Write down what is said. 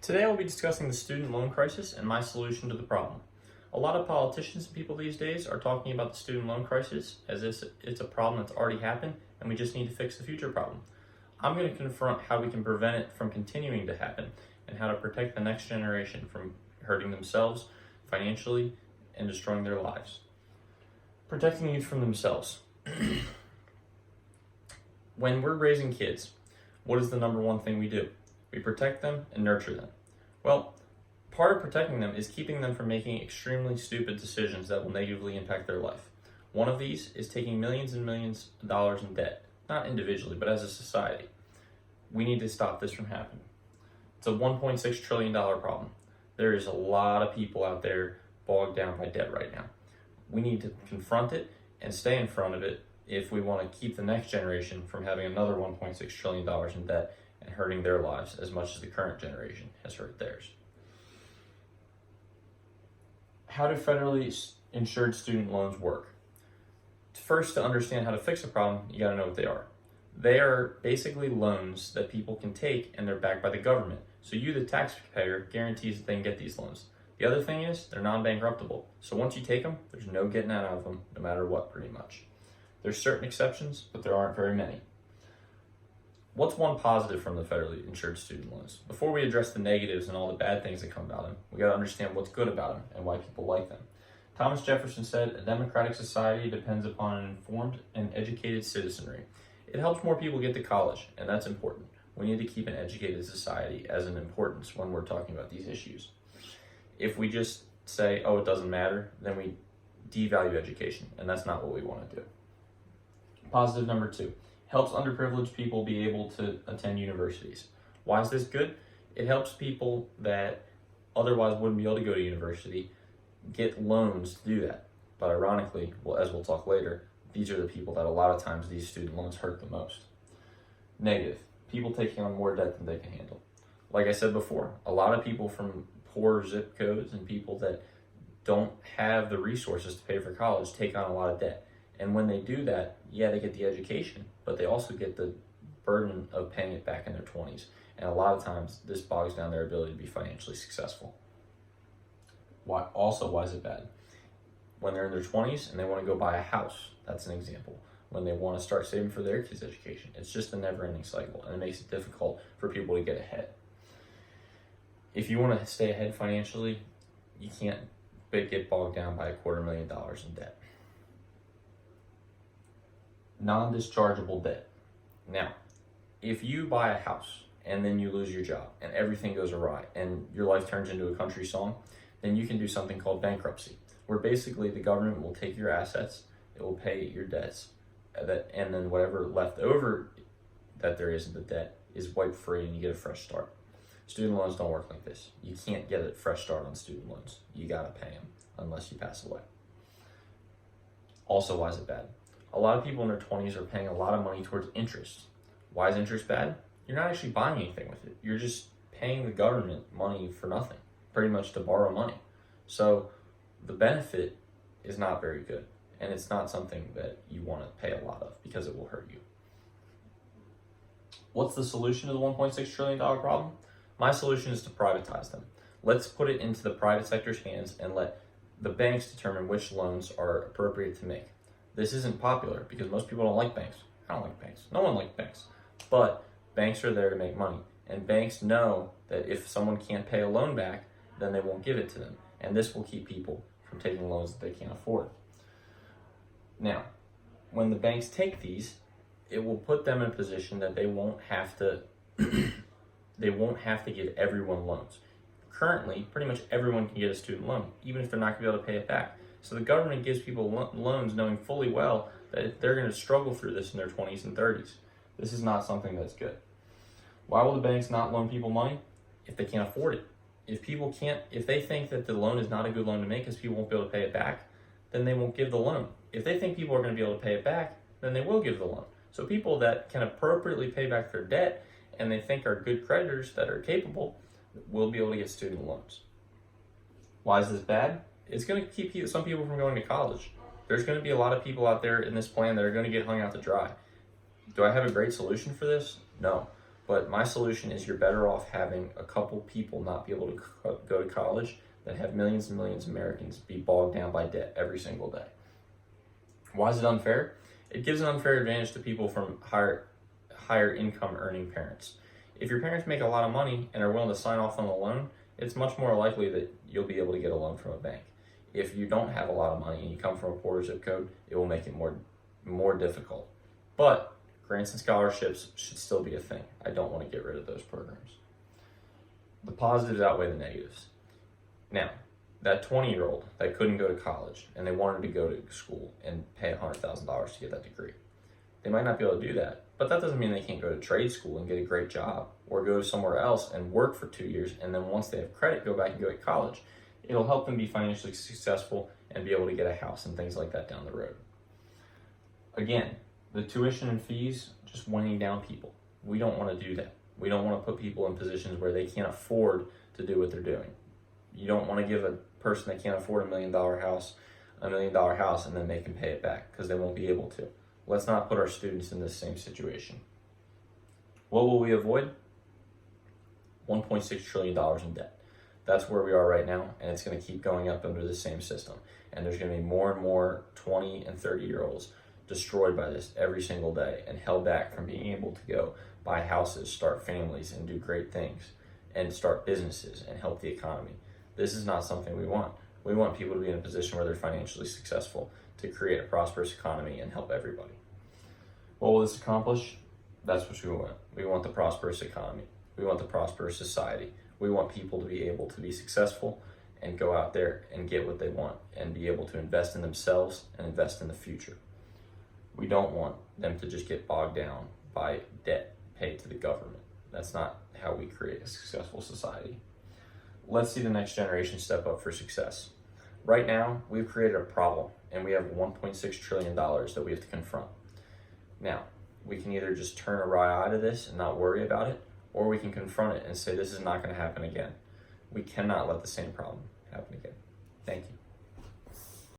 Today I'll be discussing the student loan crisis and my solution to the problem. A lot of politicians and people these days are talking about the student loan crisis as if it's a problem that's already happened and we just need to fix the future problem. I'm going to confront how we can prevent it from continuing to happen and how to protect the next generation from hurting themselves financially and destroying their lives. Protecting youth from themselves. When we're raising kids, what is the number one thing we do? We protect them and nurture them. Well, part of protecting them is keeping them from making extremely stupid decisions that will negatively impact their life. One of these is taking millions and millions of dollars in debt, not individually, but as a society. We need to stop this from happening. It's a $1.6 trillion problem. There is a lot of people out there bogged down by debt right now. We need to confront it and stay in front of it if we want to keep the next generation from having another $1.6 trillion in debt and hurting their lives as much as the current generation has hurt theirs. How do federally insured student loans work? First, to understand how to fix a problem, you gotta know what they are. They are basically loans that people can take and they're backed by the government. So you, the taxpayer, guarantees that they can get these loans. The other thing is they're non-bankruptable. So once you take them, there's no getting out of them, no matter what, pretty much. There's certain exceptions, but there aren't very many. What's one positive from the federally insured student loans? Before we address the negatives and all the bad things that come about them, we gotta understand what's good about them and why people like them. Thomas Jefferson said, "A democratic society depends upon an informed and educated citizenry." It helps more people get to college, and that's important. We need to keep an educated society as an importance when we're talking about these issues. If we just say, oh, it doesn't matter, then we devalue education, and that's not what we want to do. Positive number 2. Helps underprivileged people be able to attend universities. Why is this good? It helps people that otherwise wouldn't be able to go to university get loans to do that. But ironically, well, as we'll talk later, these are the people that a lot of times these student loans hurt the most. Negative. People taking on more debt than they can handle. Like I said before, a lot of people from poor zip codes and people that don't have the resources to pay for college take on a lot of debt. And when they do that, yeah, they get the education, but they also get the burden of paying it back in their 20s. And a lot of times, this bogs down their ability to be financially successful. Why is it bad? When they're in their 20s and they want to go buy a house, that's an example. When they want to start saving for their kids' education, it's just a never-ending cycle, and it makes it difficult for people to get ahead. If you want to stay ahead financially, you can't get bogged down by $250,000 in debt. Non-dischargeable debt. Now, if you buy a house and then you lose your job and everything goes awry and your life turns into a country song, then you can do something called bankruptcy, where basically the government will take your assets, it will pay your debts, and then whatever left over that there is in the debt is wiped free and you get a fresh start. Student loans don't work like this. You can't get a fresh start on student loans. You gotta pay them unless you pass away. Also, why is it bad? A lot of people in their 20s are paying a lot of money towards interest. Why is interest bad? You're not actually buying anything with it. You're just paying the government money for nothing, pretty much to borrow money. So the benefit is not very good, and it's not something that you want to pay a lot of because it will hurt you. What's the solution to the $1.6 trillion problem? My solution is to privatize them. Let's put it into the private sector's hands and let the banks determine which loans are appropriate to make. This isn't popular because most people don't like banks. I don't like banks. No one likes banks. But banks are there to make money. And banks know that if someone can't pay a loan back, then they won't give it to them. And this will keep people from taking loans that they can't afford. Now, when the banks take these, it will put them in a position that they won't have to give everyone loans. Currently, pretty much everyone can get a student loan, even if they're not going to be able to pay it back. So the government gives people loans knowing fully well that they're going to struggle through this in their 20s and 30s. This is not something that's good. Why will the banks not loan people money? If they can't afford it. If they think that the loan is not a good loan to make because people won't be able to pay it back, then they won't give the loan. If they think people are going to be able to pay it back, then they will give the loan. So people that can appropriately pay back their debt and they think are good creditors that are capable will be able to get student loans. Why is this bad? It's going to keep some people from going to college. There's going to be a lot of people out there in this plan that are going to get hung out to dry. Do I have a great solution for this? No. But my solution is you're better off having a couple people not be able to go to college than have millions and millions of Americans be bogged down by debt every single day. Why is it unfair? It gives an unfair advantage to people from higher income earning parents. If your parents make a lot of money and are willing to sign off on the loan, it's much more likely that you'll be able to get a loan from a bank. If you don't have a lot of money and you come from a poorer zip code, it will make it more difficult. But grants and scholarships should still be a thing. I don't want to get rid of those programs. The positives outweigh the negatives. Now, that 20-year-old that couldn't go to college and they wanted to go to school and pay $100,000 to get that degree, they might not be able to do that, but that doesn't mean they can't go to trade school and get a great job or go somewhere else and work for 2 years, and then once they have credit, go back and go to college. It'll help them be financially successful and be able to get a house and things like that down the road. Again, the tuition and fees, just weighing down people. We don't want to do that. We don't want to put people in positions where they can't afford to do what they're doing. You don't want to give a person that can't afford $1 million house and then make them pay it back, because they won't be able to. Let's not put our students in this same situation. What will we avoid? $1.6 trillion in debt. That's where we are right now, and it's going to keep going up under the same system. And there's going to be more and more 20 and 30-year-olds destroyed by this every single day and held back from being able to go buy houses, start families, and do great things, and start businesses and help the economy. This is not something we want. We want people to be in a position where they're financially successful, to create a prosperous economy and help everybody. What will this accomplish? That's what we want. We want the prosperous economy. We want the prosperous society. We want people to be able to be successful and go out there and get what they want and be able to invest in themselves and invest in the future. We don't want them to just get bogged down by debt paid to the government. That's not how we create a successful society. Let's see the next generation step up for success. Right now, we've created a problem, and we have $1.6 trillion that we have to confront. Now, we can either just turn a wry eye to this and not worry about it, or we can confront it and say this is not going to happen again. We cannot let the same problem happen again. Thank you.